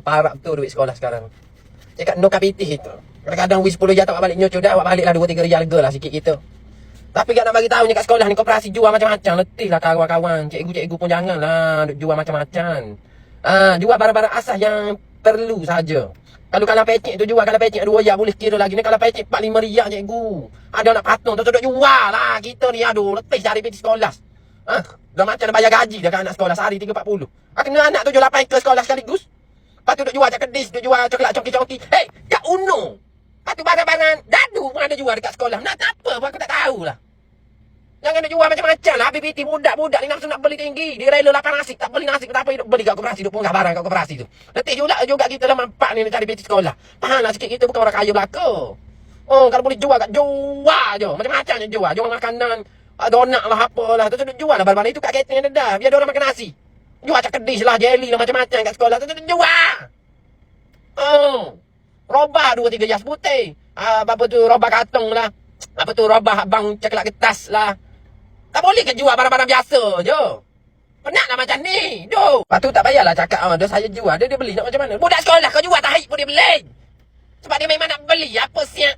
parah betul duit sekolah sekarang. Cakap no kapitih itu. Kadang-kadang wis 10 jatuh awak balik nyucu dah, awak baliklah 2-3 rial lega lah sikit gitu. Tapi kan nak bagi tahu kat sekolah ni koperasi jual macam-macam. Letih lah kawan-kawan. Cikgu-cikgu pun janganlah jual macam-macam. Jual barang-barang asas yang perlu saja. Kalau pecik tu jual, kalau pecik 2 ya boleh kira lagi ni. Kalau pecik 4-5 riak cikgu. Ada nak patung tu duduk jual lah. Kita ni aduh letih cari pergi sekolah. Dah macam nak bayar gaji dah kan anak sekolah sehari 340. Kena anak 7-8 ke sekolah sekaligus. Lepas tu duduk jual cat kedis, duduk jual coklat coki-coki. Hei, kat UNO. Lepas tu barang-barang dadu pun ada jual dekat sekolah. Nak apa pun aku tak tahulah. Jangan nak jual macam-macam lah. PPT budak-budak ni nafsu nak beli tinggi. Dia rela lapar nasi. Tak beli nasi. Tak apa hidup beli kat koperasi. Duk punggah barang kat koperasi tu. Letih juga kita lah mampak ni nak cari PPT sekolah. Faham lah sikit kita bukan orang kaya belaka. Kalau boleh jual kat jual je. Macam-macam je jual. Jual makanan. Donat lah apalah. Tu jual lah barang-barang itu kat catering ada dah. Biar dia orang makan nasi. Jual cak kedis lah. Jelly lah macam-macam kat sekolah. Tu jual. Robah 2-3 jas putih. Apa tu robah kartong lah. Apa tu robah bang coklat kertas lah. Tak boleh ke jual barang-barang biasa je. Penat lah macam ni. Duh. Lepas tu tak payahlah cakap dia saya jual. Dia beli nak macam mana. Budak sekolah kau jual tahi pun dia beli. Sebab dia memang nak beli. Apa siap.